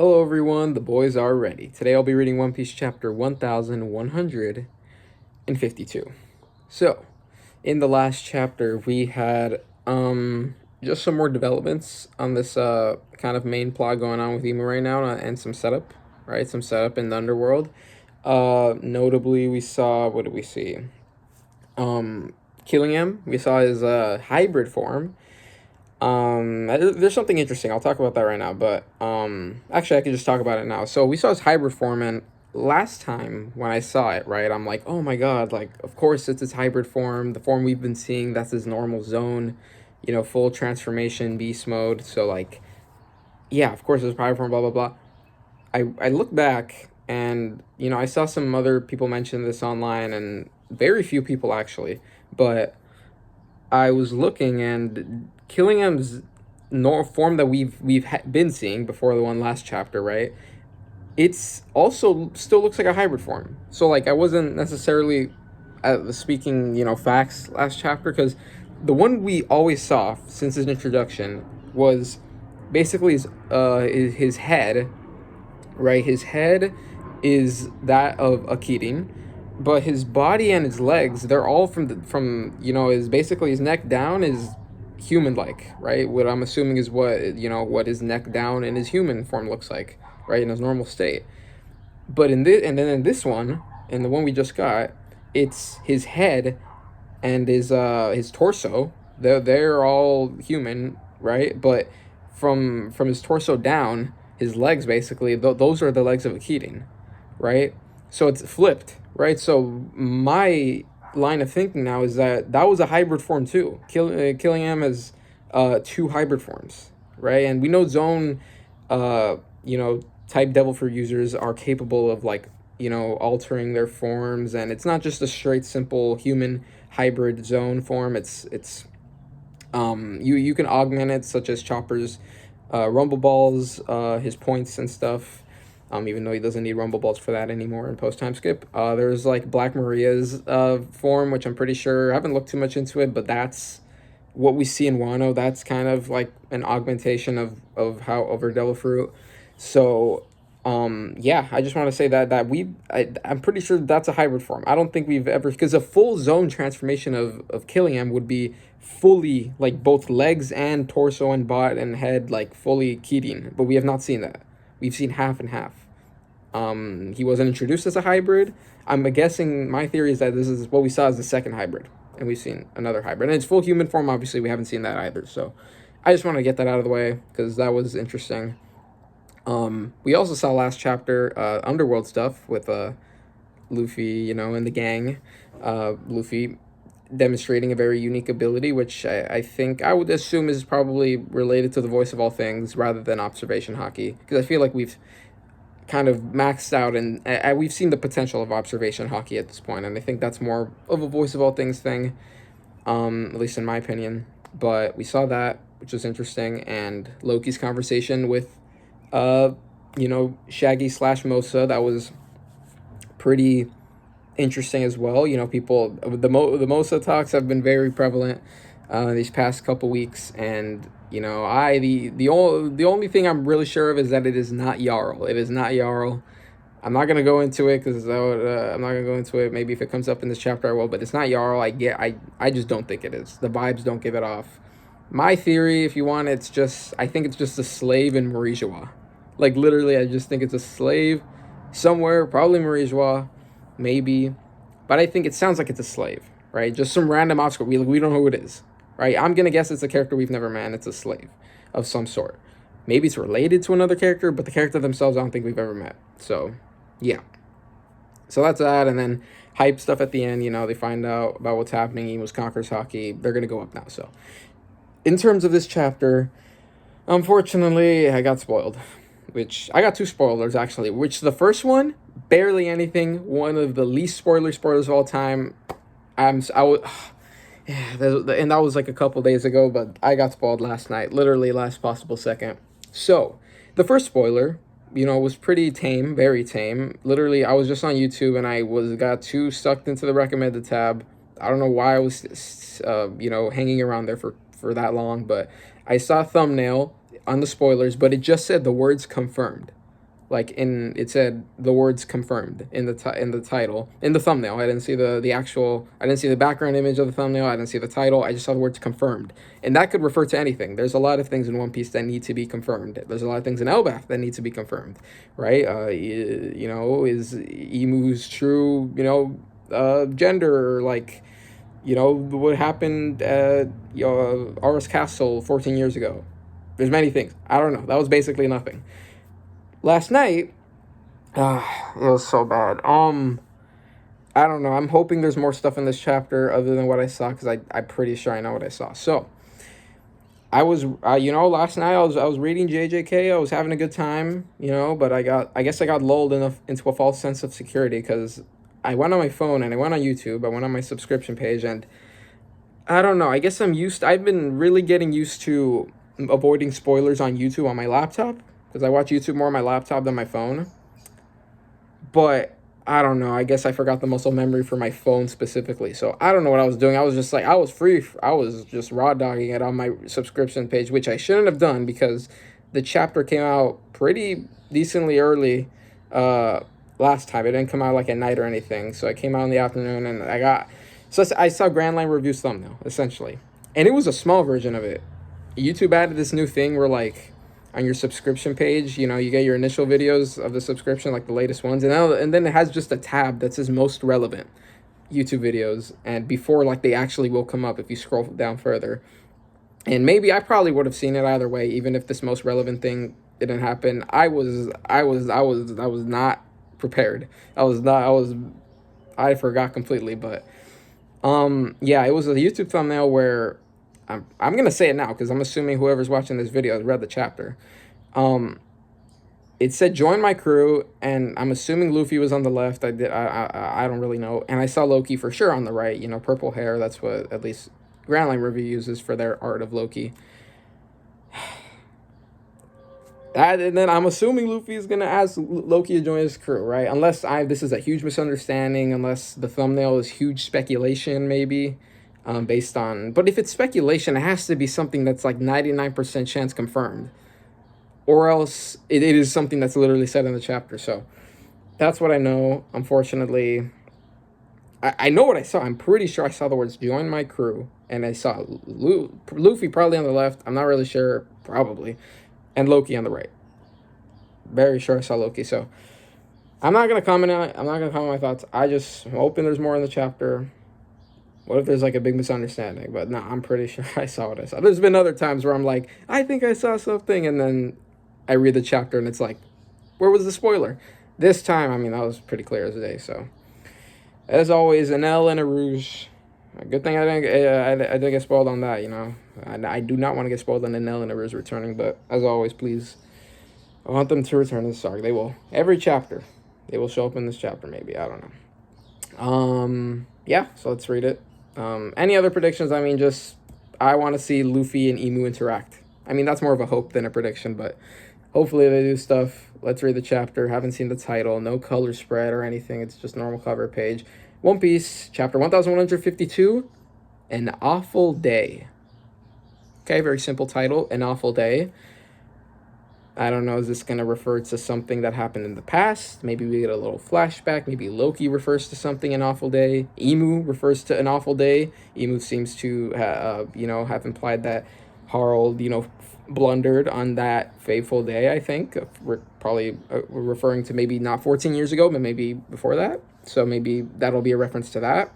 Hello everyone, the boys are ready. Today I'll be reading One Piece chapter 1152. So, in the last chapter we had just some more developments on this kind of main plot going on with Emu right now and some setup, right? Some setup in the underworld. Notably we saw, what did we see? Killingham, we saw his hybrid form. There's something interesting. I'll talk about that right now, but actually, I can just talk about it now. So we saw his hybrid form, and last time when I saw it, right, I'm like, oh my god, like of course it's his hybrid form, the form we've been seeing. That's his normal zone, full transformation, beast mode. So like, yeah, of course it's hybrid form. Blah blah blah. I look back, and I saw some other people mention this online, and very few people actually, but I was looking, and Killingham's form that been seeing before the one last chapter, right? It's also still looks like a hybrid form. So like I wasn't necessarily speaking facts last chapter, because the one we always saw since his introduction was basically his head, right? His head is that of a Keating, but his body and his legs, they're all from his basically his neck down is human like, right? What I'm assuming is what his neck down in his human form looks like, right, in his normal state. But in this one, in the one we just got, it's his head and his torso. They're all human, right? But from his torso down, his legs basically, those are the legs of a Keating, right? So it's flipped, right? So my line of thinking now is that was a hybrid form too. Killingham has two hybrid forms, right? And we know Zone, type devil fruit users are capable of like altering their forms, and it's not just a straight simple human hybrid Zone form. You can augment it, such as Chopper's rumble balls, his points and stuff. Even though he doesn't need rumble balls for that anymore in post time skip. There's like Black Maria's form, which I'm pretty sure, I haven't looked too much into it, but that's what we see in Wano. That's kind of like an augmentation of her devil fruit. So yeah, I just want to say I'm pretty sure that's a hybrid form. I don't think we've ever, because a full zone transformation of Killiam would be fully like both legs and torso and bot and head like fully Keating, but we have not seen that. We've seen half and half. He wasn't introduced as a hybrid. I'm guessing, my theory is that this is what we saw as the second hybrid, and we've seen another hybrid. And it's full human form, obviously, we haven't seen that either. So I just want to get that out of the way, because that was interesting. We also saw last chapter underworld stuff with Luffy, and the gang. Luffy demonstrating a very unique ability, which I think I would assume is probably related to the voice of all things rather than observation haki, because I feel like we've kind of maxed out, and we've seen the potential of observation haki at this point, and I think that's more of a voice of all things thing, at least in my opinion. But we saw that, which was interesting, and Loki's conversation with Shaggy / Mosa, that was pretty interesting as well. People, the Mosa talks have been very prevalent these past couple weeks, and the only thing I'm really sure of is that it is not Jarl. It is not Jarl. I'm not gonna go into it, because I'm not gonna go into it. Maybe if it comes up in this chapter I will, but it's not Jarl. I just don't think it is. The vibes don't give it off. My theory, if you want, I think it's just a slave in Marijois. Like literally, I just think it's a slave somewhere, probably Marijois, maybe, but I think it sounds like it's a slave, right? Just some random obstacle. We don't know who it is, right? I'm gonna guess it's a character we've never met, and it's a slave of some sort. Maybe it's related to another character, but the character themselves I don't think we've ever met. So yeah, so that's that. And then hype stuff at the end. They find out about what's happening. Emus conquers haki. They're gonna go up now. So in terms of this chapter, unfortunately, I got spoiled. Which I got two spoilers actually. Which the first one, barely anything. One of the least spoilers of all time. And that was like a couple days ago, but I got spoiled last night, literally last possible second. So the first spoiler, was pretty tame, very tame. Literally, I was just on YouTube and I got too sucked into the recommended tab. I don't know why I was, hanging around there for that long, but I saw a thumbnail on the spoilers, but it just said the words confirmed. it said the words confirmed in the title, in the thumbnail. I didn't see I didn't see the background image of the thumbnail. I didn't see the title. I just saw the words confirmed, and that could refer to anything. There's a lot of things in One Piece that need to be confirmed. There's a lot of things in Elbaf that need to be confirmed, right? Is Emu's true, gender, like, what happened at Aris Castle 14 years ago. There's many things. I don't know. That was basically nothing. Last night, it was so bad. I don't know. I'm hoping there's more stuff in this chapter other than what I saw, because I'm pretty sure I know what I saw. So, I was, last night I was reading JJK. I was having a good time, but I guess I got lulled into a false sense of security, because I went on my phone and I went on YouTube. I went on my subscription page, and I don't know. I guess I've been really getting used to avoiding spoilers on YouTube on my laptop, because I watch YouTube more on my laptop than my phone. But I don't know. I guess I forgot the muscle memory for my phone specifically. So I don't know what I was doing. I was just like, I was just raw dogging it on my subscription page, which I shouldn't have done, because the chapter came out pretty decently early last time. It didn't come out like at night or anything. So it came out in the afternoon, and I saw Grand Line Review's thumbnail, essentially. And it was a small version of it. YouTube added this new thing where, like, on your subscription page, you get your initial videos of the subscription, like the latest ones, and then it has just a tab that says most relevant YouTube videos, and before, like, they actually will come up if you scroll down further. And maybe I probably would have seen it either way, even if this most relevant thing didn't happen. I was not prepared. I forgot completely. But yeah, it was a YouTube thumbnail where I'm gonna say it now, because I'm assuming whoever's watching this video has read the chapter. It said join my crew, and I'm assuming Luffy was on the left. I don't really know, and I saw Loki for sure on the right. Purple hair. That's what at least Grand Line Review uses for their art of Loki. And then I'm assuming Luffy is gonna ask Loki to join his crew, right? Unless this is a huge misunderstanding, unless the thumbnail is huge speculation, maybe. Based on, but if it's speculation, it has to be something that's like 99% chance confirmed, or else it is something that's literally said in the chapter. So that's what I know. Unfortunately, I know what I saw. I'm pretty sure I saw the words join my crew, and I saw Luffy probably on the left. I'm not really sure, probably, and Loki on the right. Very sure I saw Loki. So I'm not gonna comment on it. I'm not gonna comment my thoughts. I just hoping there's more in the chapter. What if there's like a big misunderstanding? But no, I'm pretty sure I saw what I saw. There's been other times where I'm like, I think I saw something, and then I read the chapter and it's like, where was the spoiler? This time, I mean, that was pretty clear as day. So, as always, an L and a rouge. A good thing I didn't get spoiled on that. I do not want to get spoiled on an L and a rouge returning. But as always, please, I want them to return this arc. They will. Every chapter, they will show up in this chapter. Maybe, I don't know. Yeah. So let's read it. Any other predictions? I mean, I want to see Luffy and Emu interact. I mean, that's more of a hope than a prediction, but hopefully they do stuff. Let's read the chapter. Haven't seen the title. No color spread or anything. It's just normal cover page. One Piece, chapter 1152, An Awful Day. Okay, very simple title, An Awful Day. I don't know, is this going to refer to something that happened in the past? Maybe we get a little flashback. Maybe Loki refers to something, An Awful Day. Emu refers to An Awful Day. Emu seems to, have implied that Harald, blundered on that fateful day, I think. We're probably referring to maybe not 14 years ago, but maybe before that. So maybe that'll be a reference to that.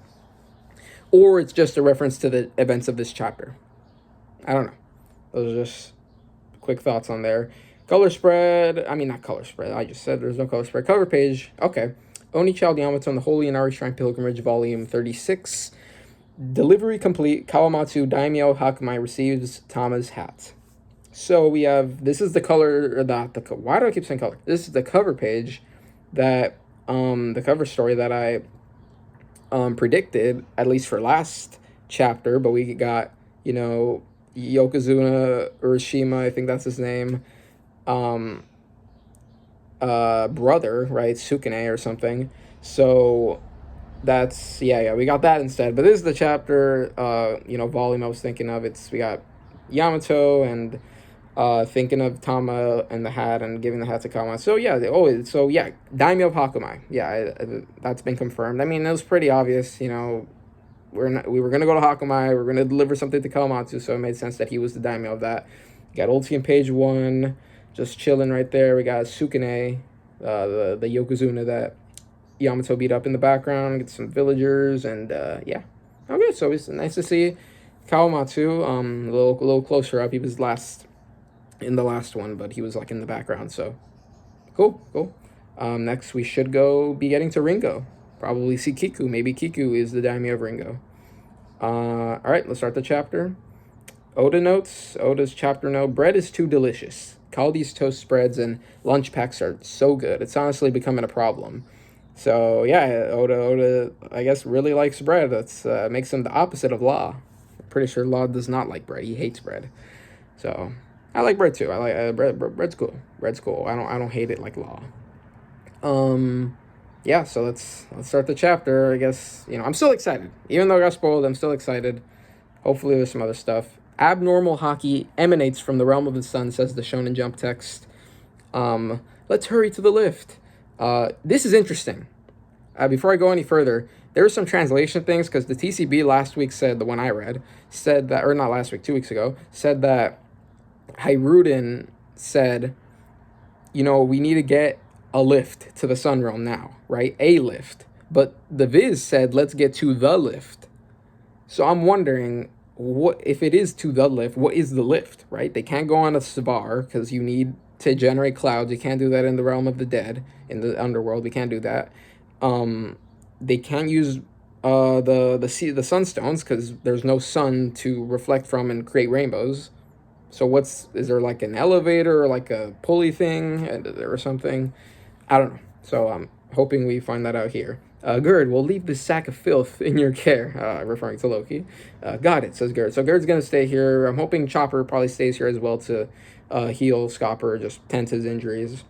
Or it's just a reference to the events of this chapter. I don't know. Those are just quick thoughts on there. Color spread, not color spread, I just said there's no color spread. Cover page, okay. Oni Child Yamato and the Holy Inari Shrine Pilgrimage, Volume 36. Delivery complete. Kawamatsu Daimyo Hakumai receives Tama's hat. So we have, this is the color, or why do I keep saying color? This is the cover page that, the cover story that I predicted, at least for last chapter, but we got, Yokozuna Urashima, I think that's his name, brother, right, Sukune or something. So that's, we got that instead. But this is the chapter, volume I was thinking of. We got Yamato and thinking of Tama and the hat and giving the hat to Kama. So yeah, so yeah, Daimyo of Hakumai. Yeah, that's been confirmed. I mean, it was pretty obvious. You know, we were gonna go to Hakumai. We're gonna deliver something to Kawamatsu, so it made sense that he was the Daimyo of that. We got Ulti in page 1, just chilling right there. We got Sukune, the Yokozuna that Yamato beat up in the background. Get some villagers and yeah. Okay, so it's nice to see Kawamatsu. A little closer up. He was last in the last one, but he was like in the background. So cool. Next we should be getting to Ringo. Probably see Kiku. Maybe Kiku is the daimyo of Ringo. All right, let's start the chapter. Oda notes. Oda's chapter note. Bread is too delicious. Kaldi's toast spreads and lunch packs are so good. It's honestly becoming a problem. So yeah, Oda, I guess really likes bread. That's makes him the opposite of Law. I'm pretty sure Law does not like bread. He hates bread. So I like bread too. I like bread's cool. Bread's cool. I don't hate it like Law. Yeah. So let's start the chapter. I guess I'm still excited. Even though I got spoiled, I'm still excited. Hopefully there's some other stuff. Abnormal haki emanates from the realm of the sun, says the Shonen Jump text. Let's hurry to the lift. This is interesting. Before I go any further, there were some translation things because the TCB last week said, the one I read, said that, or not last week, 2 weeks ago, said that Hajrudin said, we need to get a lift to the sun realm now, right? A lift. But the Viz said, let's get to the lift. So I'm wondering, what if it is to the lift, what is the lift, right? They can't go on a Svar because you need to generate clouds. You can't do that in the realm of the dead, in the underworld. We can't do that. They can't use the sunstones because there's no sun to reflect from and create rainbows. So is there like an elevator or like a pulley thing or something? I don't know. So I'm hoping we find that out here. Gerd, we'll leave this sack of filth in your care, referring to Loki. Got it, says Gerd. So Gerd's going to stay here. I'm hoping Chopper probably stays here as well to heal Scopper, just tend to his injuries.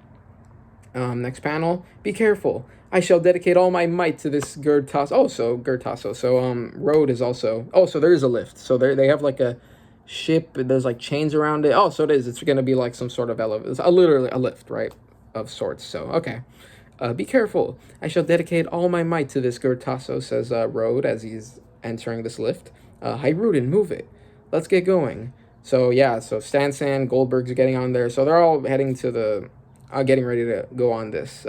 Next panel. Be careful. I shall dedicate all my might to this Gerd Tasso. Gerd Tasso. So Road is also... Oh, so there is a lift. So they have like a ship. There's like chains around it. Oh, so it is. It's going to be like some sort of elevator. It's literally a lift, right? Of sorts. So, okay. Be careful. I shall dedicate all my might to this Gerd Tasso, says Road as he's entering this lift. Hajrudin, move it. Let's get going. So, yeah. So Stansan, Goldberg's getting on there. So they're all heading to the... getting ready to go on this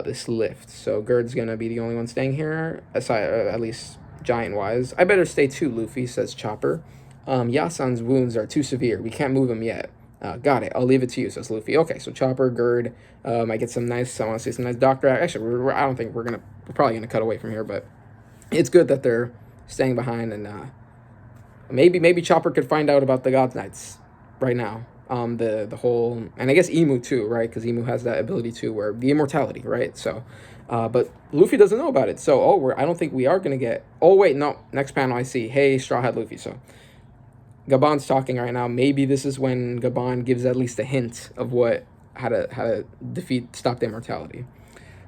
this lift. So Gerd's gonna be the only one staying here, aside at least giant-wise. I better stay too, Luffy, says Chopper. Yasan's wounds are too severe. We can't move him yet. Got it. I'll leave it to you, says Luffy. Okay, so Chopper, Gerd, might get some nice... I want to see some nice doctor... Actually, I don't think we're probably gonna cut away from here, but it's good that they're staying behind, and maybe Chopper could find out about the God Knights right now. The whole... And I guess Emu too, right? Because Emu has that ability too, where the immortality, right? So, but Luffy doesn't know about it. So, I don't think we are going to get... Oh, wait, no. Next panel I see. Hey, Straw Hat Luffy. So, Gaban's talking right now. Maybe this is when Gaban gives at least a hint of how to stop the immortality.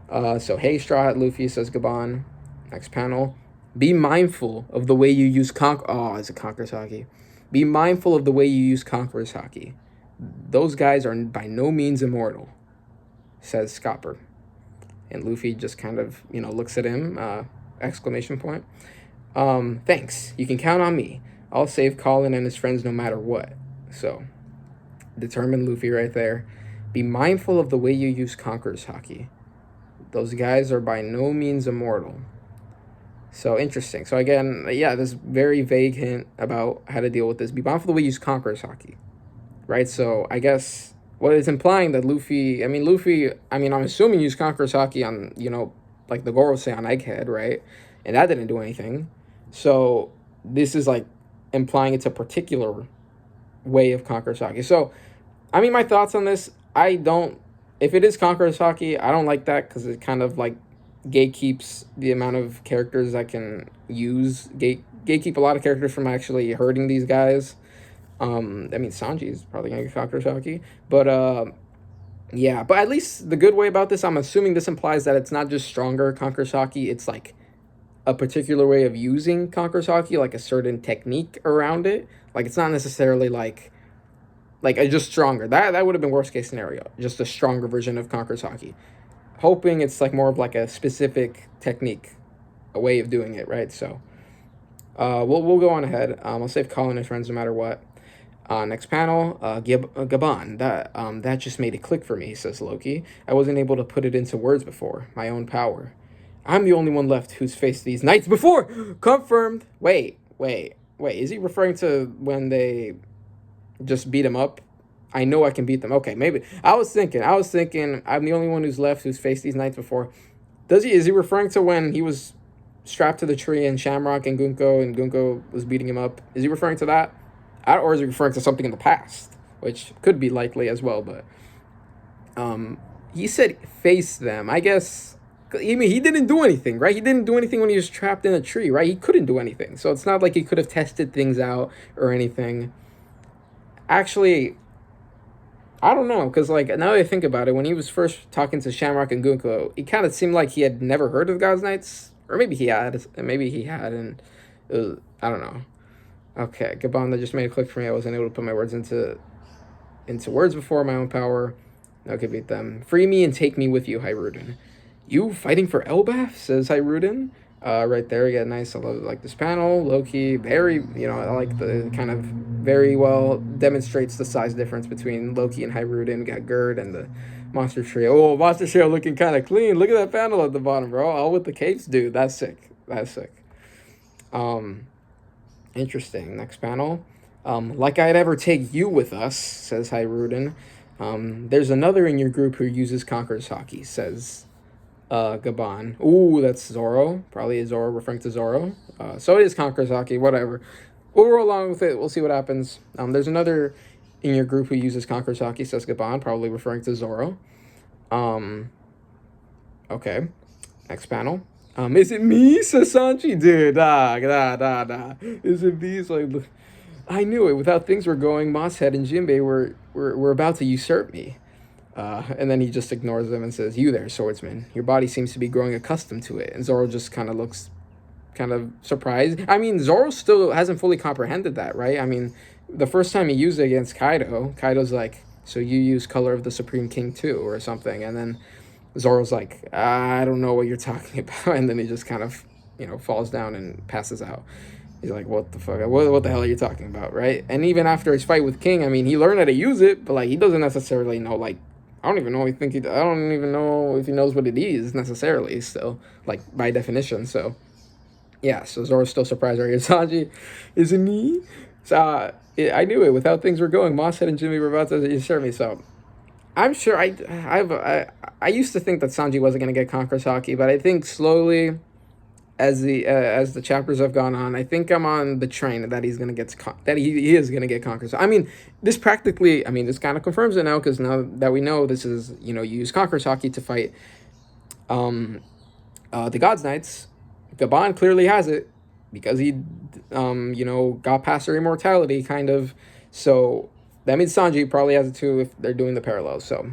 So, hey, Straw Hat Luffy, says Gaban. Next panel. Be mindful of the way you use it's a Conqueror's Haki. Be mindful of the way you use Conqueror's Haki. Those guys are by no means immortal, says Scopper. And Luffy just kind of, looks at him, exclamation point. Thanks. You can count on me. I'll save Colin and his friends no matter what. So, determined Luffy right there. Be mindful of the way you use Conqueror's Haki. Those guys are by no means immortal. So, interesting. So, again, yeah, this very vague hint about how to deal with this. Be mindful of the way you use Conqueror's Haki. Right? So, I guess what it's implying that Luffy, I'm assuming used Conqueror's Haki on, like the Gorosei on Egghead, right? And that didn't do anything. So, this is like implying it's a particular way of Conqueror's Haki. So, my thoughts on this, if it is Conqueror's Haki, I don't like that because it kind of like gatekeeps the amount of characters I can use. Gatekeep a lot of characters from actually hurting these guys. Sanji is probably gonna get Conqueror's Haki, but yeah. But at least the good way about this, I'm assuming this implies that it's not just stronger Conqueror's Haki. It's like a particular way of using Conqueror's Haki, like a certain technique around it. Like it's not necessarily like like just stronger. That would have been worst case scenario. Just a stronger version of Conqueror's Haki. Hoping it's like more of like a specific technique, a way of doing it, right? So, we'll go on ahead. I'll save Colin and friends no matter what. Next panel, Gaban. That just made it click for me, says Loki. I wasn't able to put it into words before. My own power. I'm the only one left who's faced these knights before. Confirmed. Wait. Is he referring to when they just beat him up? I know I can beat them. Okay, maybe. I was thinking, I'm the only one who's left who's faced these knights before. Is he referring to when he was strapped to the tree and Shamrock and Gunko was beating him up? Is he referring to that? Or is he referring to something in the past? Which could be likely as well, but he said face them. I guess, I mean, he didn't do anything, right? He didn't do anything when he was trapped in a tree, right? He couldn't do anything. So it's not like he could have tested things out or anything. Actually, I don't know, because, like, now that I think about it, when he was first talking to Shamrock and Gunko, it kind of seemed like he had never heard of God's Knights. Or maybe he had, and it was, I don't know. Okay, Gaban, that just made a click for me. I wasn't able to put my words into words before. My own power. No, could beat them. Free me and take me with you, Hajrudin. You fighting for Elbaf, says Hajrudin. Right there, yeah, nice. I like this panel. Loki, very, I like the kind of very well demonstrates the size difference between Loki and Hajrudin. Got Gerd and the Monster Trio. Oh, Monster Trio looking kind of clean. Look at that panel at the bottom, bro. All with the capes, dude. That's sick. Interesting. Next panel. Like I'd ever take you with us, says Hajrudin. There's another in your group who uses Conqueror's Haki, says Gaban. Ooh, that's Zoro. Probably is Zoro referring to Zoro. So it is Conqueror's Haki, whatever. We'll roll along with it. We'll see what happens. There's another in your group who uses Conqueror's Haki, says Gaban, probably referring to Zoro. Okay. Next panel. Is it me, says Sanji? Dude, nah. Is it me? It's like, I knew it. Without things were going, Mosshead and Jinbei were about to usurp me. And then he just ignores them and says, you there, swordsman. Your body seems to be growing accustomed to it. And Zoro just kind of looks kind of surprised. I mean, Zoro still hasn't fully comprehended that, right? I mean, the first time he used it against Kaido's like, so you use Color of the Supreme King too, or something. And then Zoro's like, I don't know what you're talking about. And then he just kind of, falls down and passes out. He's like, what the fuck? What the hell are you talking about, right? And even after his fight with King, I mean, he learned how to use it, but, like, he doesn't necessarily know, like, I don't even know if he knows what it is necessarily still, like, by definition. So, yeah, so Zoro's still surprised right here. Sanji, isn't he? So, I knew it. Without things were going, Mosshead and Jimmy were about to usurp me, so I'm sure I used to think that Sanji wasn't going to get Conqueror's Haki, but I think slowly, as the chapters have gone on, I think I'm on the train that he's going to get he is going to get Conqueror's. I mean, this kind of confirms it now, because now that we know this is, you use Conqueror's Haki to fight the God's Knights. Gaban clearly has it because he got past their immortality kind of. So that means Sanji probably has it too if they're doing the parallels. So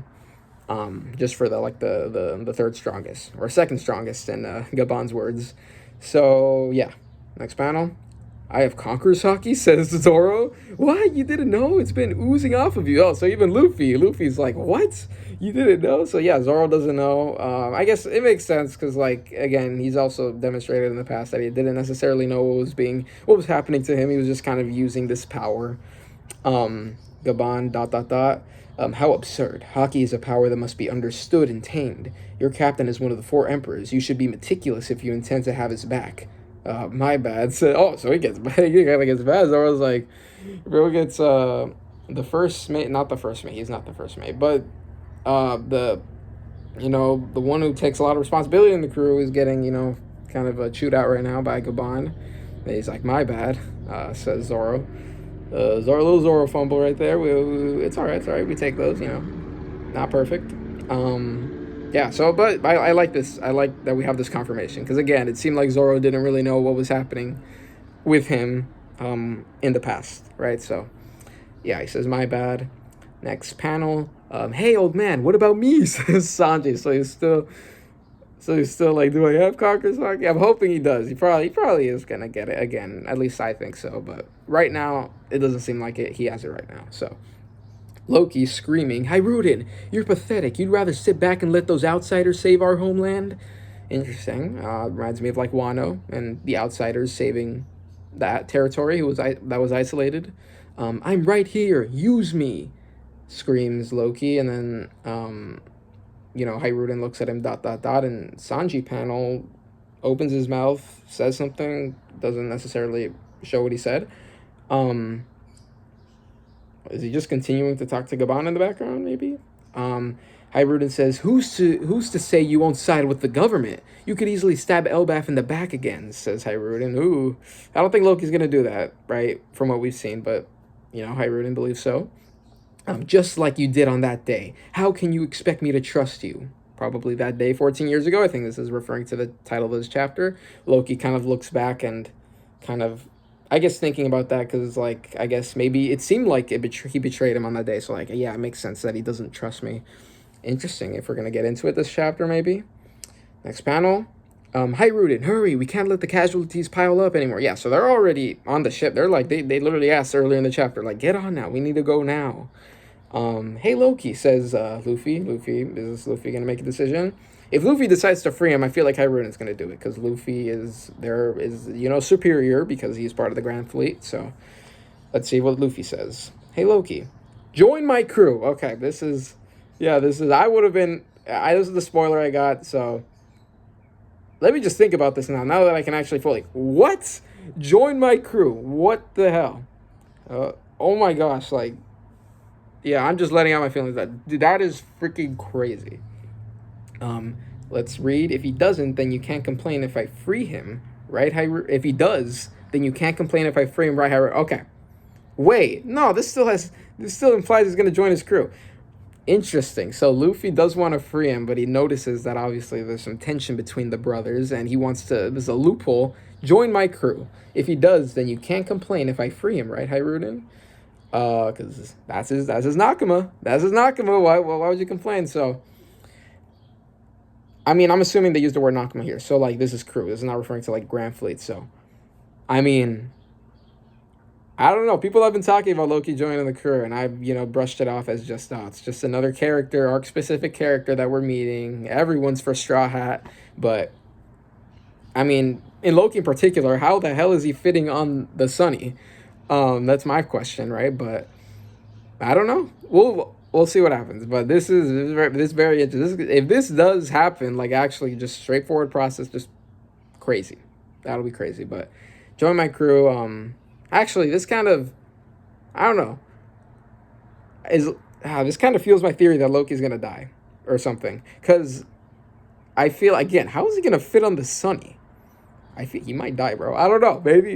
just for the third strongest or second strongest in Gaban's words. So yeah, next panel. I have Conqueror's Haki, says Zoro. What? You didn't know? It's been oozing off of you. Oh, so even Luffy's like, what? You didn't know? So yeah, Zoro doesn't know. I guess it makes sense because, like, again, he's also demonstrated in the past that he didn't necessarily know what was happening to him. He was just kind of using this power. Gaban ... How absurd. Haki is a power that must be understood and tamed. Your captain is one of the 4 emperors. You should be meticulous if you intend to have his back. My bad. So he gets bad. He kind of gets bad. So I was like, bro gets the first mate, not the first mate. He's not the first mate, but the one who takes a lot of responsibility in the crew is getting kind of chewed out right now by Gaban. And he's like, my bad, says Zoro. Little Zoro fumble right there. It's all right. We take those. Not perfect. Yeah, so, but I like this. I like that we have this confirmation. Because, again, it seemed like Zoro didn't really know what was happening with him in the past, right? So, yeah, he says, my bad. Next panel. Hey, old man, what about me? Says Sanji. So he's still like, do I have Conqueror's Haki? I'm hoping he does. He probably is going to get it again. At least I think so. But right now, it doesn't seem like it. He has it right now. So, Loki screaming, Hajrudin, you're pathetic. You'd rather sit back and let those outsiders save our homeland? Interesting. Reminds me of like Wano and the outsiders saving that territory that was isolated. I'm right here. Use me, screams Loki, and then Hajrudin looks at him dot dot dot, and Sanji panel opens his mouth, says something, doesn't necessarily show what he said. Is he just continuing to talk to Gaban in the background, maybe? Hajrudin says, who's to say you won't side with the government? You could easily stab Elbaf in the back again, says Hajrudin. Ooh, I don't think Loki's going to do that, right, from what we've seen, but, Hajrudin believes so. Just like you did on that day. How can you expect me to trust you? Probably that day 14 years ago. I think this is referring to the title of this chapter. Loki kind of looks back and kind of, I guess, thinking about that because, like, I guess maybe it seemed like he betrayed him on that day. So, like, yeah, it makes sense that he doesn't trust me. Interesting. If we're going to get into it this chapter, maybe. Next panel. Hajrudin, hurry. We can't let the casualties pile up anymore. Yeah, so they're already on the ship. They're like, they literally asked earlier in the chapter, like, get on now. We need to go now. Hey Loki, says Luffy. Is Luffy gonna make a decision? If Luffy decides to free him, I feel like Hajrudin's gonna do it because Luffy is superior because he's part of the Grand Fleet. So let's see what Luffy says. Hey Loki, join my crew. Okay, this is I would have been. This is the spoiler I got. So let me just think about this now. Now that I can actually fully what join my crew? What the hell? Oh my gosh, like. Yeah, I'm just letting out my feelings. That is freaking crazy. Let's read. If he doesn't, then you can't complain if I free him, right? If he does, then you can't complain if I free him, right? Okay. Wait, no. This still implies he's gonna join his crew. Interesting. So Luffy does want to free him, but he notices that obviously there's some tension between the brothers, and he wants to. There's a loophole. Join my crew. If he does, then you can't complain if I free him, right, Hajrudin? Because that's his Nakama. That's his Nakama. Why would you complain? So, I mean, I'm assuming they use the word Nakama here. So, like, this is crew. This is not referring to, like, Grand Fleet. So, I mean, I don't know. People have been talking about Loki joining the crew, and I've, brushed it off as just, it's just another character, arc-specific character that we're meeting. Everyone's for Straw Hat. But, I mean, in Loki in particular, how the hell is he fitting on the Sunny? That's my question, right? But I don't know. We'll see what happens. But this is very interesting. If this does happen, like actually just straightforward process, just crazy. That'll be crazy. But join my crew. Actually, this kind of, I don't know. This kind of fuels my theory that Loki's gonna die or something. Because I feel again, how is he gonna fit on the Sunny? I think he might die, bro. I don't know. Maybe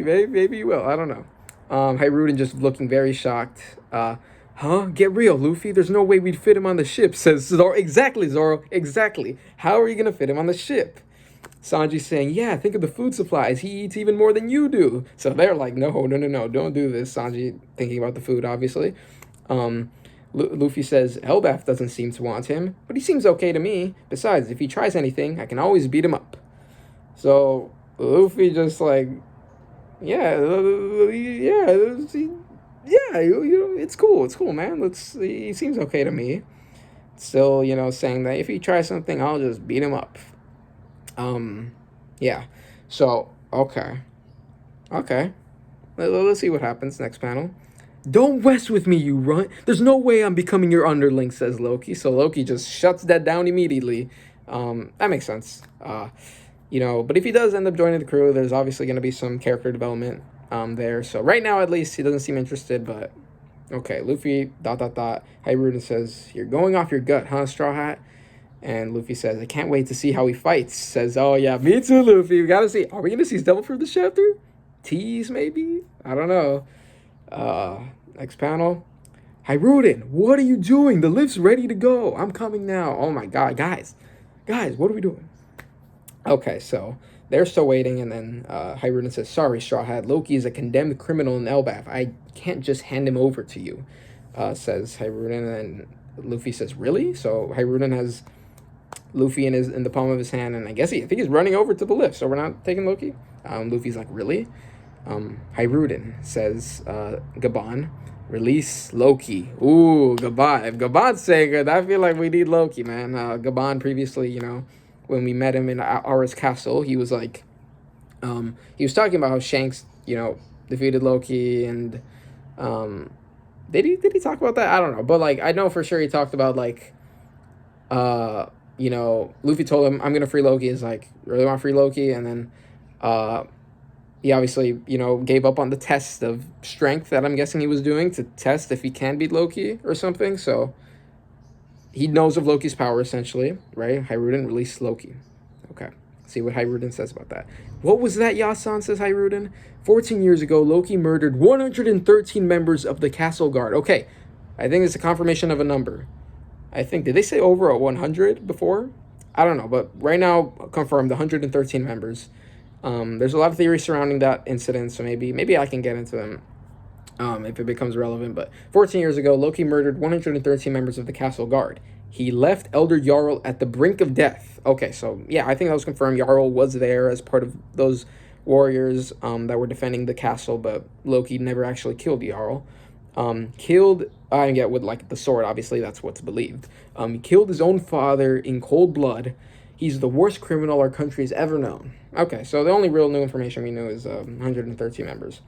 he will. I don't know. Hajrudin just looking very shocked. Huh? Get real, Luffy. There's no way we'd fit him on the ship, says Zoro. Exactly, Zoro. Exactly. How are you going to fit him on the ship? Sanji's saying, yeah, think of the food supplies. He eats even more than you do. So they're like, no, don't do this. Sanji thinking about the food, obviously. Luffy says, Elbaf doesn't seem to want him, but he seems okay to me. Besides, if he tries anything, I can always beat him up. So Luffy just like, it's cool, man. He seems okay to me. Still, saying that if he tries something, I'll just beat him up. Yeah. So, okay. Let's see what happens next panel. Don't mess with me, you runt. There's no way I'm becoming your underling, says Loki. So Loki just shuts that down immediately. That makes sense. But if he does end up joining the crew, there's obviously going to be some character development there. So right now, at least, he doesn't seem interested, but okay. Luffy, ... Hajrudin says, you're going off your gut, huh, Straw Hat? And Luffy says, I can't wait to see how he fights. Says, oh, yeah, me too, Luffy. We got to see. Are we going to see his double fruit this chapter? Tease, maybe? I don't know. Next panel. Hajrudin, what are you doing? The lift's ready to go. I'm coming now. Oh, my God. Guys, what are we doing? Okay, so they're still waiting, and then Hajrudin says, sorry, Straw Hat, Loki is a condemned criminal in Elbaf. I can't just hand him over to you, says Hajrudin, and Luffy says, really? So Hajrudin has Luffy in the palm of his hand, and I think he's running over to the lift, so we're not taking Loki? Luffy's like, really? Hajrudin says, Gaban, release Loki. Ooh, Gaban. If Gaban's saying it, I feel like we need Loki, man. Gaban previously, when we met him in Aura's castle, he was like, he was talking about how Shanks, defeated Loki, and did he talk about that? I don't know, but like I know for sure he talked about like, Luffy told him, "I'm gonna free Loki." Is like, really want to free Loki, and then, he obviously, gave up on the test of strength that I'm guessing he was doing to test if he can beat Loki or something. So he knows of Loki's power, essentially, right? Hajrudin released Loki. Okay. See what Hajrudin says about that. What was that, Yasan, says Hajrudin? 14 years ago, Loki murdered 113 members of the castle guard. Okay. I think it's a confirmation of a number. I think, did they say over a 100 before? I don't know, but right now, confirmed 113 members. There's a lot of theories surrounding that incident, so maybe I can get into them if it becomes relevant. But 14 years ago, Loki murdered 113 members of the castle guard. He left Elder Jarl at the brink of death. Okay, so yeah, I think that was confirmed. Jarl was there as part of those warriors that were defending the castle, but Loki never actually killed Jarl. I get with like the sword, obviously, that's what's believed. He killed his own father in cold blood. He's the worst criminal our country has ever known. Okay, so the only real new information we knew is 113 members.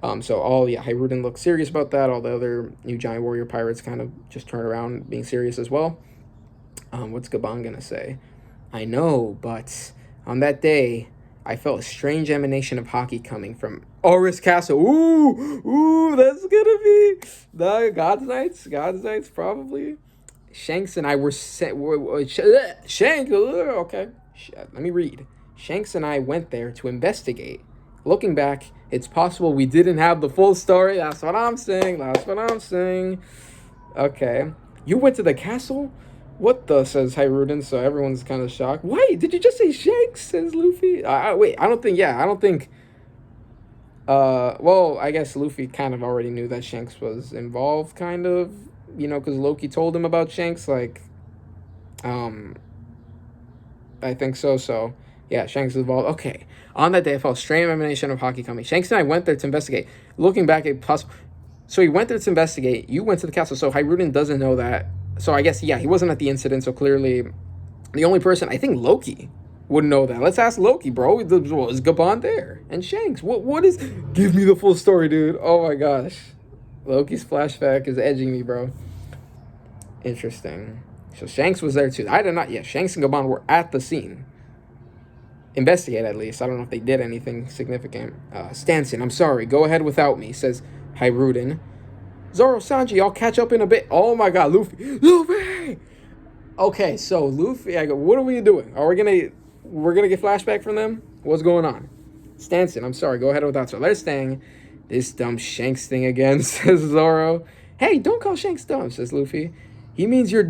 Hajrudin looked serious about that. All the other new giant warrior pirates kind of just turned around being serious as well. What's Gaban gonna say? I know, but on that day, I felt a strange emanation of haki coming from Aura's castle. Ooh, that's gonna be the God's Knights, probably. Shanks and I were sent. Shanks, okay. Let me read. Shanks and I went there to investigate. Looking back, it's possible we didn't have the full story. That's what I'm saying. Okay. You went to the castle? What the, says Hajrudin, so everyone's kind of shocked. Wait, did you just say Shanks, says Luffy? Wait, I don't think, I guess Luffy kind of already knew that Shanks was involved, kind of, because Loki told him about Shanks, like, I think so, yeah, Shanks is involved. Okay, on that day, I felt a strange emanation of haki coming. Shanks and I went there to investigate. Looking back at possible, so he went there to investigate, you went to the castle, so Hajrudin doesn't know that. So I guess, yeah, he wasn't at the incident, so clearly the only person, I think Loki would know that. Let's ask Loki, bro. Is Gaban there? And Shanks, what is... Give me the full story, dude. Oh my gosh. Loki's flashback is edging me, bro. Interesting. So Shanks was there too. Shanks and Gaban were at the scene. Investigate, at least. I don't know if they did anything significant. Stanson, I'm sorry. Go ahead without me, says Hajrudin. Zoro, Sanji, I'll catch up in a bit. Oh my god, Luffy! Okay, so Luffy, I go, what are we doing? We're gonna get flashback from them? What's going on? Stanson, I'm sorry, go ahead without. So they're staying. This dumb Shanks thing again, says Zoro. Hey, don't call Shanks dumb, says Luffy. He means you're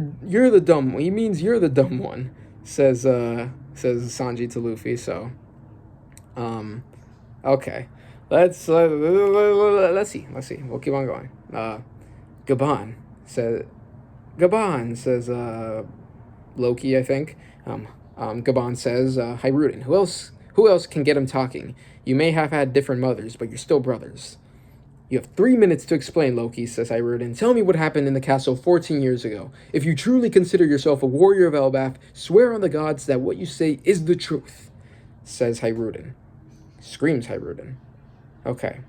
the dumb one. He means you're the dumb one, says Sanji to Luffy. So, okay. Let's see. We'll keep on going. Gaban says Loki, I think. Gaban says Hajrudin. Who else can get him talking? You may have had different mothers, but you're still brothers. You have 3 minutes to explain, Loki, says Hajrudin. Tell me what happened in the castle 14 years ago. If you truly consider yourself a warrior of Elbaf, swear on the gods that what you say is the truth, says Hajrudin. Screams Hajrudin. Okay.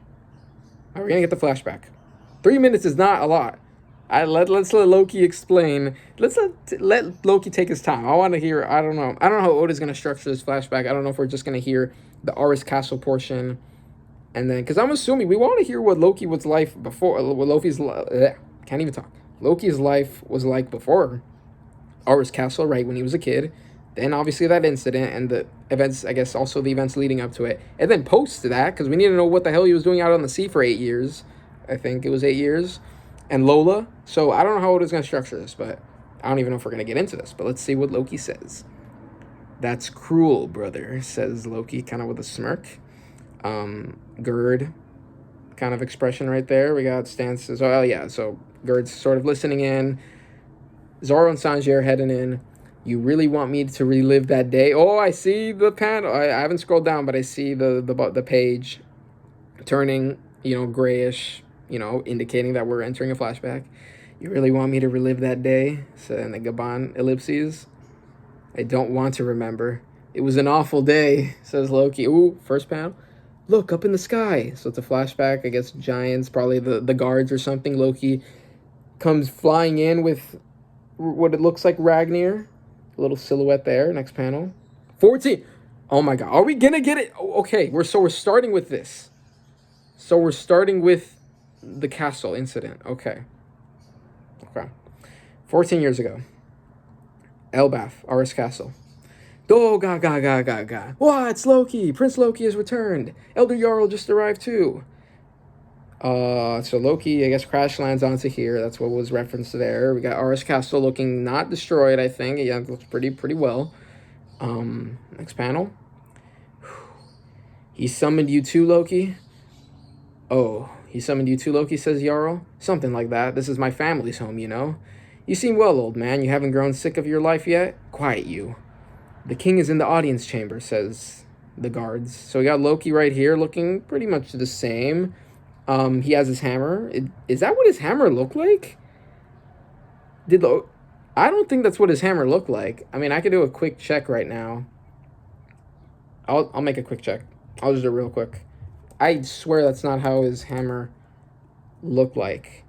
We're going to get the flashback. 3 minutes is not a lot. Let's let Loki explain. Let's let Loki take his time. I want to hear, I don't know how Oda's going to structure this flashback. I don't know if we're just going to hear the Aura's castle portion. And then, because I'm assuming we want to hear what Loki was like before, Loki's life was like before Aura's castle, right, when he was a kid. Then obviously that incident and the events, I guess also the events leading up to it. And then post that, because we need to know what the hell he was doing out on the sea for 8 years. I think it was 8 years. And Lola. So I don't know how Oda's going to structure this, but I don't even know if we're going to get into this. But let's see what Loki says. That's cruel, brother, says Loki, kind of with a smirk. Gerd kind of expression right there. We got stances. Oh, yeah. So Gerd's sort of listening in. Zoro and Sanji are heading in. You really want me to relive that day? Oh, I see the panel. I haven't scrolled down, but I see the page. turning, grayish, indicating that we're entering a flashback. You really want me to relive that day? So in the Gaban ellipses, I don't want to remember. It was an awful day, says Loki. Ooh, first panel. Look, up in the sky. So it's a flashback, I guess giants, probably the guards or something. Loki comes flying in with what it looks like Ragnar. A little silhouette there. Next panel. 14. Oh my god. Are we gonna get it? Okay, we're starting with this. So we're starting with the castle incident. Okay. 14 years ago. Elbaf, Aris Castle. Oh, ga. What? It's Loki. Prince Loki has returned. Elder Jarl just arrived too. So Loki, I guess, crash lands onto here. That's what was referenced there. We got Aris Castle looking not destroyed, I think. Yeah, it looks pretty well. Next panel. He summoned you too, Loki? Oh, he summoned you too, Loki, says Jarl. Something like that. This is my family's home, you know. You seem well, old man. You haven't grown sick of your life yet? Quiet you. The king is in the audience chamber, says the guards. So we got Loki right here looking pretty much the same. He has his hammer. Is that what his hammer looked like? I don't think that's what his hammer looked like. I mean, I could do a quick check right now. I'll make a quick check. I'll just do it real quick. I swear that's not how his hammer looked like.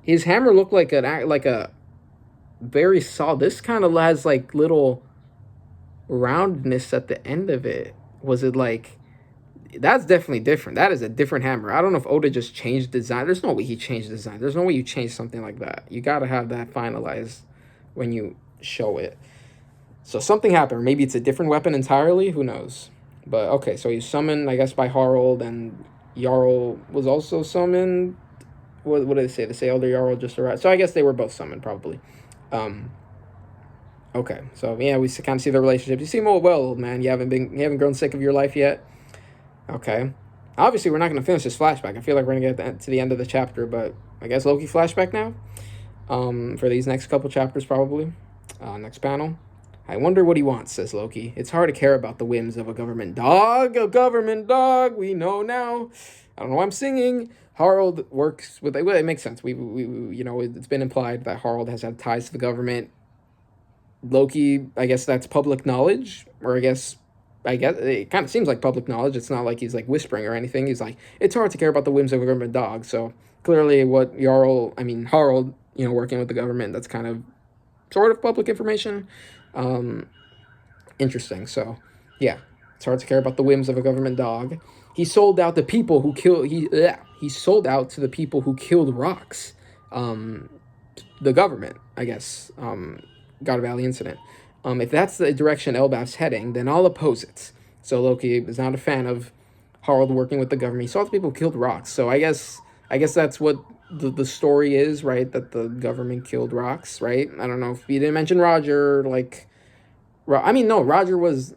His hammer looked like a very solid. This kind of has like little roundness at the end of it. Was it like... That's definitely different. That is a different hammer. I don't know if Oda just changed design. There's no way he changed design. There's no way you change something like that. You got to have that finalized when you show it. So something happened. Maybe it's a different weapon entirely. Who knows? But okay, so he's summoned, I guess, by Harald, and Jarl was also summoned. What did they say? They say Elder Jarl just arrived. So I guess they were both summoned, probably. Okay, so yeah, we kind of see the relationship. You seem well, old man. You haven't grown sick of your life yet. Okay. Obviously, we're not going to finish this flashback. I feel like we're going to get to the end of the chapter, but I guess Loki flashback now. For these next couple chapters, probably. Next panel. I wonder what he wants, says Loki. It's hard to care about the whims of a government dog. A government dog, we know now. I don't know why I'm singing. Harald works with... Well, it makes sense. We it's been implied that Harald has had ties to the government. Loki, I guess that's public knowledge. Or I guess it kind of seems like public knowledge. It's not like he's like whispering or anything. He's like, it's hard to care about the whims of a government dog. So clearly what Harald, working with the government, that's kind of sort of public information. Interesting. So yeah, it's hard to care about the whims of a government dog. He sold out the people who killed. He sold out to the people who killed Rocks. The government, I guess. God Valley incident. If that's the direction Elbaf's heading, then I'll oppose it. So Loki is not a fan of Harald working with the government. He saw the people who killed Rocks. So I guess that's what the story is, right? That the government killed Rocks, right? I don't know if you didn't mention Roger, like... no, Roger was...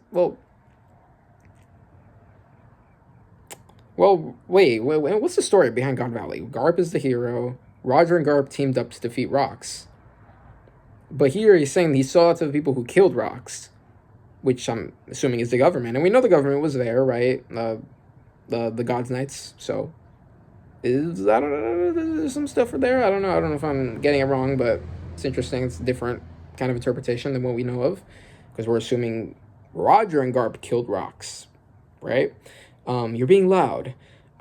Well, wait, what's the story behind God Valley? Garp is the hero. Roger and Garp teamed up to defeat Rocks. But here he's saying he saw it to the people who killed Rocks, which I'm assuming is the government. And we know the government was there, right? The God's Knights. So, I don't know, there's some stuff there. I don't know if I'm getting it wrong, but it's interesting. It's a different kind of interpretation than what we know of. Because we're assuming Roger and Garp killed Rocks, right? You're being loud.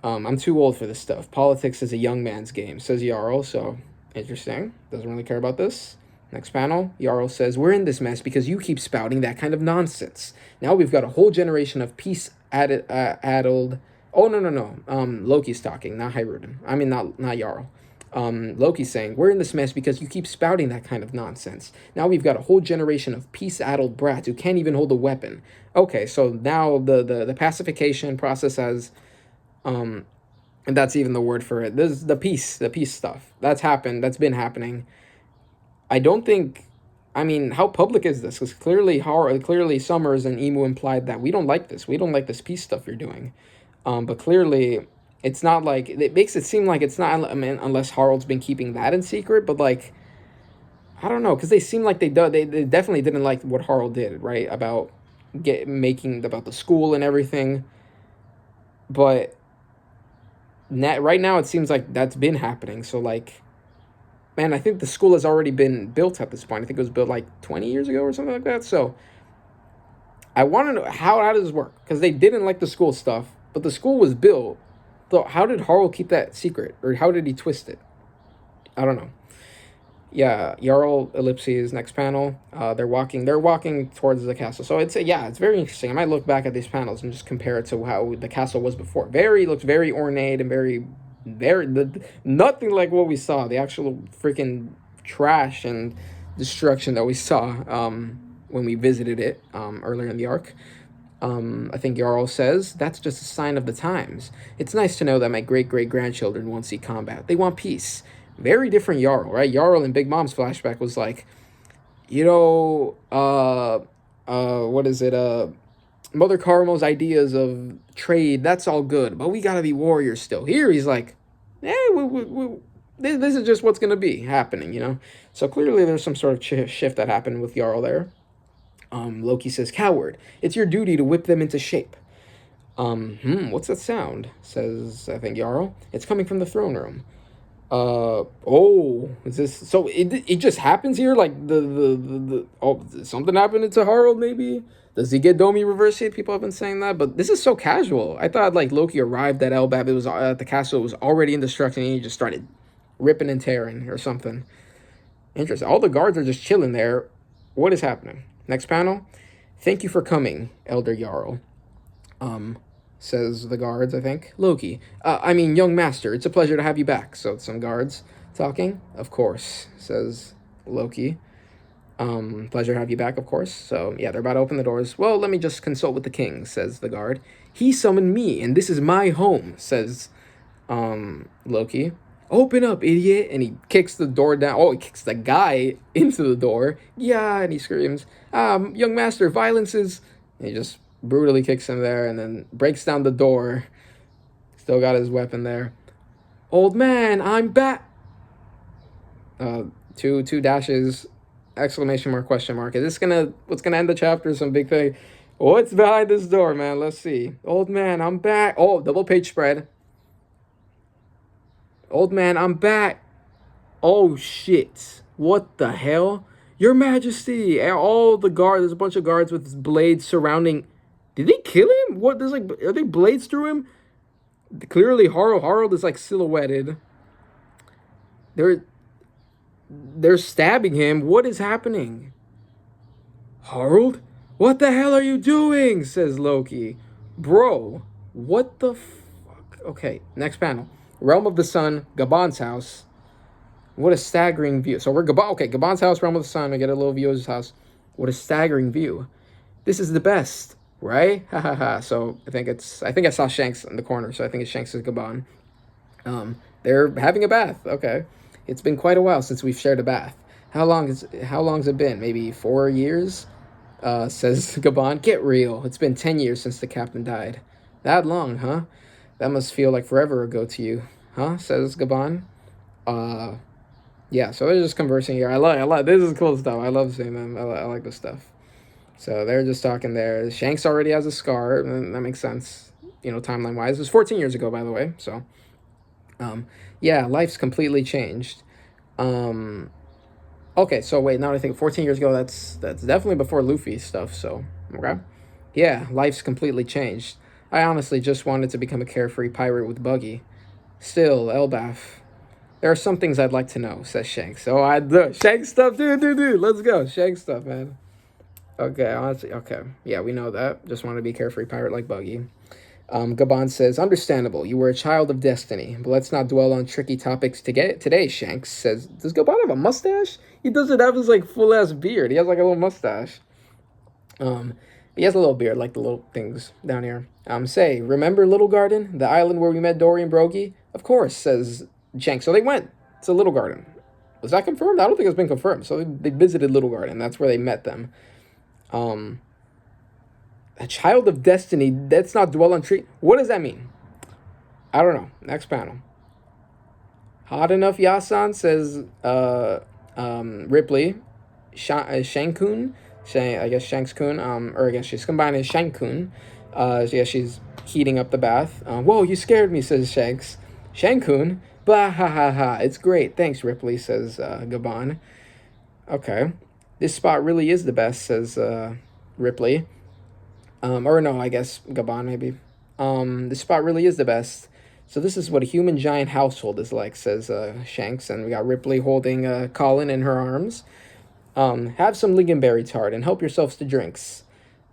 I'm too old for this stuff. Politics is a young man's game, says Jarl. So, interesting. Doesn't really care about this. Next panel, Jarl says, we're in this mess because you keep spouting that kind of nonsense. Now we've got a whole generation of peace-addled... Oh, no. Loki's talking, not Hajrudin. I mean, not Jarl. Loki's saying, we're in this mess because you keep spouting that kind of nonsense. Now we've got a whole generation of peace-addled brats who can't even hold a weapon. Okay, so now the pacification process has... and that's even the word for it. This is the peace stuff. That's happened. That's been happening. I don't think... I mean, how public is this? Because clearly Summers and Emu implied that we don't like this. We don't like this peace stuff you're doing. But clearly, it's not like... It makes it seem like it's not... I mean, unless Harald's been keeping that in secret. But, like... I don't know. Because they seem like they definitely didn't like what Harald did, right? About about the school and everything. But right now it seems like that's been happening. So like, man, I think the school has already been built at this point. I think it was built like 20 years ago or something like that. So I want to know how does this work? Because they didn't like the school stuff, but the school was built. So how did Harald keep that secret, or how did he twist it? I don't know. Yeah, Jarl ellipses next panel. They're walking towards the castle. So it's very interesting. I might look back at these panels and just compare it to how the castle was before. Looks very ornate and nothing like what we saw. The actual freaking trash and destruction that we saw when we visited it earlier in the arc. I think Jarl says, that's just a sign of the times. It's nice to know that my great-great-grandchildren won't see combat. They want peace. Very different Jarl, right? Jarl in Big Mom's flashback was like, what is it? Mother Carmel's ideas of trade, that's all good, but we gotta be warriors still. Here he's like, this is just what's gonna be happening. So clearly there's some sort of shift that happened with Jarl there. Loki says, coward, it's your duty to whip them into shape. What's that sound? Says, I think, Jarl. It's coming from the throne room. Is this so? It just happens here. Like something happened to Harald. Maybe does he get Domi reverse hit? People have been saying that, but this is so casual. I thought like Loki arrived at Elbab. It was at the castle. It was already in destruction, and he just started ripping and tearing or something. Interesting. All the guards are just chilling there. What is happening? Next panel. Thank you for coming, Elder Jarl. Says the guards, I think. Loki. Young master, it's a pleasure to have you back. So some guards talking. Of course, says Loki. Pleasure to have you back, of course. So, yeah, they're about to open the doors. Well, let me just consult with the king, says the guard. He summoned me, and this is my home, says, Loki. Open up, idiot. And he kicks the door down. Oh, he kicks the guy into the door. Yeah, and he screams, young master, violence is... And he just brutally kicks him there and then breaks down the door. Still got his weapon there. Old man, I'm back. Two dashes, exclamation mark, question mark. Is this what's gonna end the chapter? Some big thing. What's behind this door, man? Let's see. Old man, I'm back. Oh, double page spread. Old man, I'm back. Oh shit. What the hell? Your Majesty. And all the guards, there's a bunch of guards with blades surrounding. Did they kill him? What? Are they blades through him? Clearly, Harald is like silhouetted. They're stabbing him. What is happening? Harald? What the hell are you doing? Says Loki. Bro, what the fuck? Okay, next panel. Realm of the Sun, Gaban's house. What a staggering view. So we're Gaban. Okay, Gaban's house, Realm of the Sun. I get a little view of his house. What a staggering view. This is the best. Right? Ha ha ha. So I think I saw Shanks in the corner, so I think it's Shanks' Gaban. They're having a bath. Okay. It's been quite a while since we've shared a bath. How long's it been? Maybe 4 years? Says Gaban. Get real. It's been 10 years since the captain died. That long, huh? That must feel like forever ago to you. Huh? Says Gaban. Yeah, so they're just conversing here. I like this is cool stuff. I love seeing them. I like this stuff. So they're just talking there. Shanks already has a scar. And that makes sense, timeline-wise. It was 14 years ago, by the way. So, yeah, life's completely changed. Okay, so wait, now I think 14 years ago, that's definitely before Luffy stuff, so, okay. Yeah, life's completely changed. I honestly just wanted to become a carefree pirate with Buggy. Still, Elbaf. There are some things I'd like to know, says Shanks. Oh, Shanks stuff, dude, let's go. Shanks stuff, man. Okay, honestly, okay. Yeah, we know that. Just want to be a carefree pirate like Buggy. Gaban says, understandable. You were a child of destiny. But let's not dwell on tricky topics today, Shanks says. Does Gaban have a mustache? He doesn't have his, full-ass beard. He has, a little mustache. He has a little beard, like the little things down here. Say, remember Little Garden? The island where we met Dory and Brogy? Of course, says Shanks. So they went to Little Garden. Was that confirmed? I don't think it's been confirmed. So they visited Little Garden. That's where they met them. A child of destiny, let's not dwell on tree. What does that mean? I don't know. Next panel. Hot enough, Yasan, says Ripley. Shankun. I guess Shanks-kun. Or I guess she's combining Shankun. Yeah, she's heating up the bath. Whoa, you scared me, says Shanks. Shankun? Bah ha ha ha. It's great. Thanks, Ripley, says Gaban. Okay. This spot really is the best, says Ripley. Or no, I guess Gaban maybe. This spot really is the best. So this is what a human giant household is like, says Shanks, and we got Ripley holding Colin in her arms. Have some lingonberry tart and help yourselves to drinks.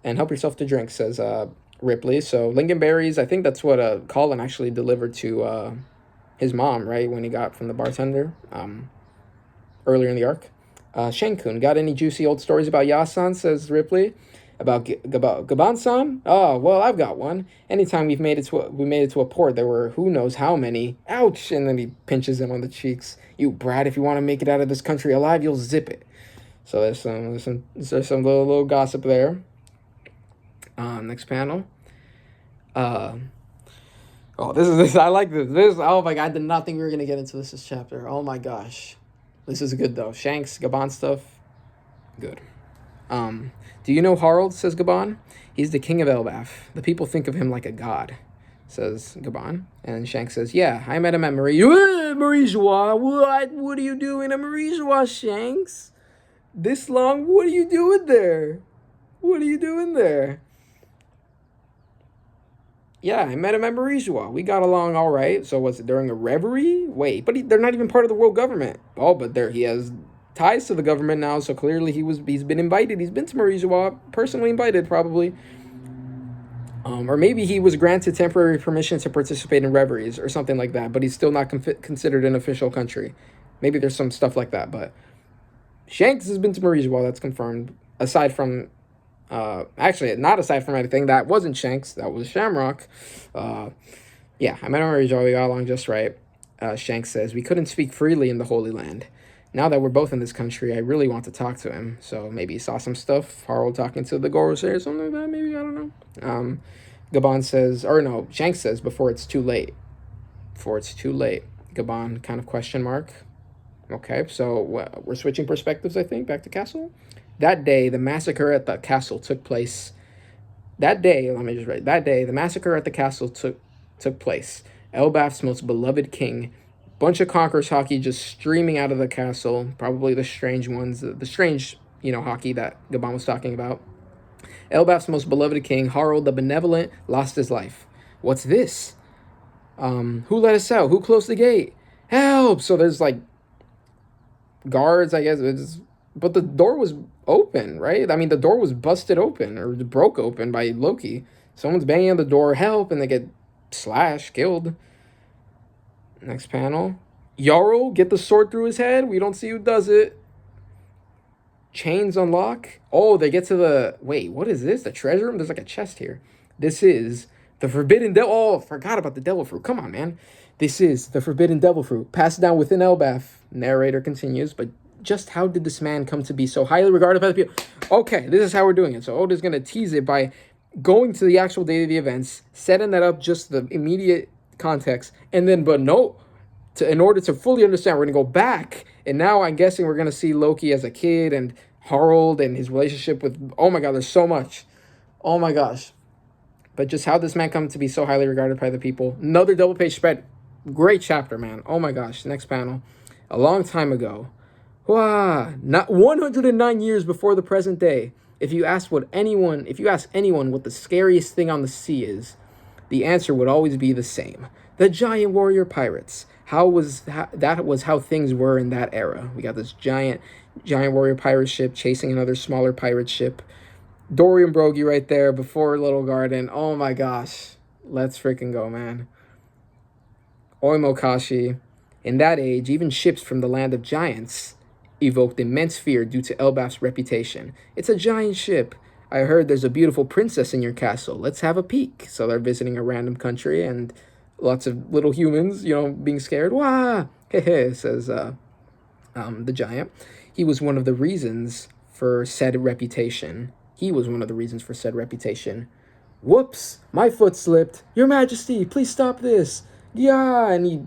And help yourself to drinks, says Ripley. So lingonberries, I think that's what Colin actually delivered to his mom, right, when he got from the bartender earlier in the arc. Shankun, got any juicy old stories about Yasan, says Ripley. About Gaban-san? Oh, well, I've got one. Anytime we made it to a port, there were who knows how many. Ouch! And then he pinches him on the cheeks. You brat! If you want to make it out of this country alive, you'll zip it. So there's some little gossip there. Next panel. Oh, this I like this. Oh my god, I did not think we were gonna get into this chapter. Oh my gosh, this is good though. Shanks, Gaban stuff, good. Do you know Harald, says Gaban? He's the king of Elbaf. The people think of him like a god, says Gaban. And Shanks says, yeah, I met him at Marie-Joie. What are you doing at Marie-Joie, Shanks? This long? What are you doing there? What are you doing there? Yeah, I met him at Marie-Joie. We got along all right. So was it during a reverie? Wait, but they're not even part of the world government. Oh, but he has ties to the government now, so clearly he's been invited. He's been to Marie-Joie, personally invited, probably. Or maybe he was granted temporary permission to participate in reveries or something like that, but he's still not considered an official country. Maybe there's some stuff like that, but Shanks has been to Marie-Joie, that's confirmed. Aside from, actually, not aside from anything, that wasn't Shanks, that was Shamrock. Yeah, I met him at Marie-Joie, we got along just right. Shanks says, we couldn't speak freely in the Holy Land. Now that we're both in this country, I really want to talk to him. So maybe he saw some stuff. Harald talking to the Gorosei or something like that. Maybe, I don't know. Gaban says, or no, Shanks says, before it's too late. Before it's too late. Gaban kind of question mark. Okay, so we're switching perspectives, I think, back to castle. That day, the massacre at the castle took place. That day, the massacre at the castle took place. Elbaf's most beloved king, bunch of conquerors haki just streaming out of the castle, probably the strange ones, the strange, haki that Gaban was talking about. Elbaf's most beloved king, Harald the Benevolent, lost his life. What's this? Who let us out? Who closed the gate? Help! So there's guards, I guess, but the door was open, right? I mean, the door was busted open or broke open by Loki. Someone's banging on the door, help, and they get slashed, killed. Next panel. Jarl, get the sword through his head. We don't see who does it. Chains unlock. Oh, they get to the... Wait, what is this? The treasure room? There's a chest here. This is the forbidden devil... Oh, forgot about the devil fruit. Come on, man. This is the forbidden devil fruit. Passed down within Elbaf. Narrator continues, but just how did this man come to be so highly regarded by the people? Okay, this is how we're doing it. So Oda's going to tease it by going to the actual day of the events, setting that up just the immediate context, and then, but no... in order to fully understand, we're going to go back. And now I'm guessing we're going to see Loki as a kid and Harald and his relationship with... Oh my god, there's so much. Oh my gosh. But just how this man come to be so highly regarded by the people. Another double page spread. Great chapter, man. Oh my gosh. Next panel. A long time ago. Not 109 years before the present day. If you ask anyone what the scariest thing on the sea is, the answer would always be the same. The giant warrior pirates. That was how things were in that era. We got this giant warrior pirate ship chasing another smaller pirate ship. Dorian Brogy right there before Little Garden. Oh my gosh. Let's freaking go, man. Oimokashi. In that age, even ships from the land of giants evoked immense fear due to Elbaf's reputation. It's a giant ship. I heard there's a beautiful princess in your castle. Let's have a peek. So they're visiting a random country and lots of little humans, being scared. Wah! Hehe, says the giant. He was one of the reasons for said reputation. Whoops! My foot slipped. Your Majesty, please stop this. Yeah, and he...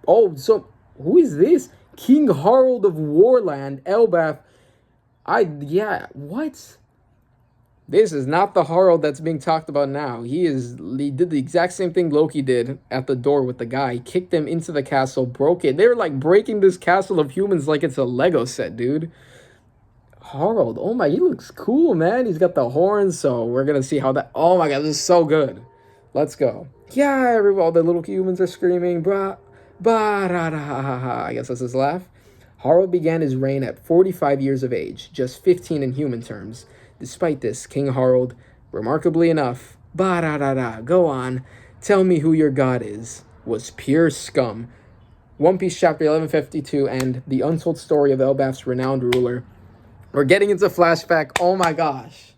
Oh, so... Who is this? King Harald of Warland, Elbaf. What? This is not the Harald that's being talked about now. He did the exact same thing Loki did at the door with the guy. He kicked them into the castle, broke it. They're like breaking this castle of humans like it's a Lego set, dude. Harald, oh my, he looks cool, man. He's got the horns, so we're gonna see how that. Oh my god, this is so good. Let's go. Yeah, all the little humans are screaming, brah, ba da da ha ha ha. I guess that's his laugh. Harald began his reign at 45 years of age, just 15 in human terms. Despite this, King Harald, remarkably enough, ba da da da, go on, tell me who your god is, was pure scum. One Piece chapter 1152 and the untold story of Elbaf's renowned ruler. We're getting into flashback. Oh my gosh.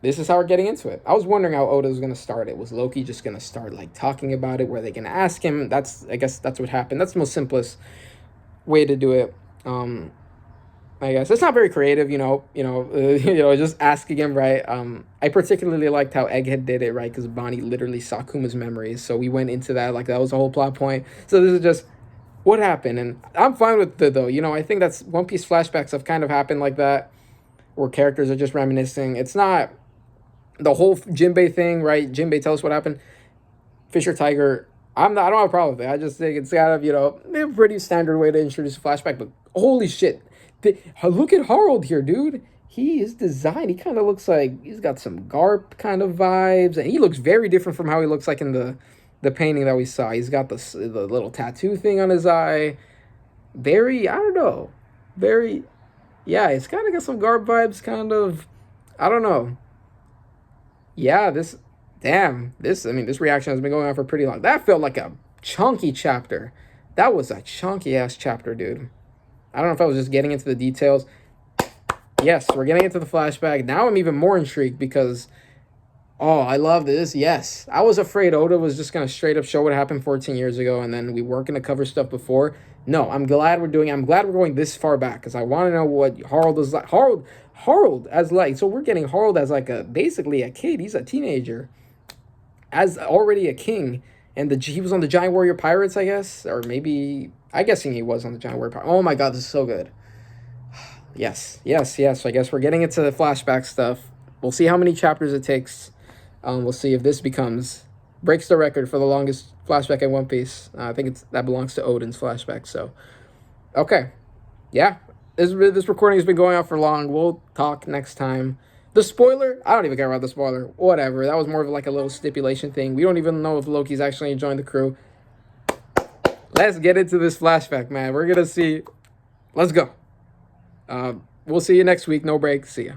This is how we're getting into it. I was wondering how Oda was going to start it. Was Loki just going to start like talking about it? Were they going to ask him? I guess that's what happened. That's the most simplest way to do it. I guess it's not very creative, just asking him, right? I particularly liked how Egghead did it, right? Because Bonnie literally saw Kuma's memories, so we went into that like that was a whole plot point. So this is just what happened, and I'm fine with it though. I think that's One Piece flashbacks have kind of happened like that, where characters are just reminiscing. It's not the whole Jinbei thing, right? Jinbei, tell us what happened. Fisher Tiger, I don't have a problem with it. I just think it's kind of a pretty standard way to introduce a flashback. But holy shit, look at Harald here, dude. He is designed. He kind of looks like he's got some Garp kind of vibes, and he looks very different from how he looks like in the painting that we saw. He's got the little tattoo thing on his eye. Very, I don't know. Very, yeah, it's kind of got some Garp vibes, kind of. I don't know. Yeah, this reaction has been going on for pretty long. That felt like a chunky chapter. That was a chunky ass chapter, dude. I don't know if I was just getting into the details. Yes, we're getting into the flashback. Now I'm even more intrigued because, oh, I love this. Yes. I was afraid Oda was just going to straight up show what happened 14 years ago and then we weren't going to cover stuff before. No, I'm glad we're going this far back because I want to know what Harald is like. Harald as like, so we're getting Harald as like basically a kid. He's a teenager as already a king. And he was on the Giant Warrior Pirates, I guess, or maybe I'm guessing he was on the Giant Warrior Pirates. Oh my god, this is so good. Yes. So I guess we're getting into the flashback stuff. We'll see how many chapters it takes. We'll see if this breaks the record for the longest flashback in One Piece. I think that belongs to Odin's flashback. So, okay, yeah, this recording has been going on for long. We'll talk next time. The spoiler, I don't even care about the spoiler. Whatever. That was more of like a little stipulation thing. We don't even know if Loki's actually joined the crew. Let's get into this flashback, man. We're gonna see. Let's go. We'll see you next week. No break. See ya.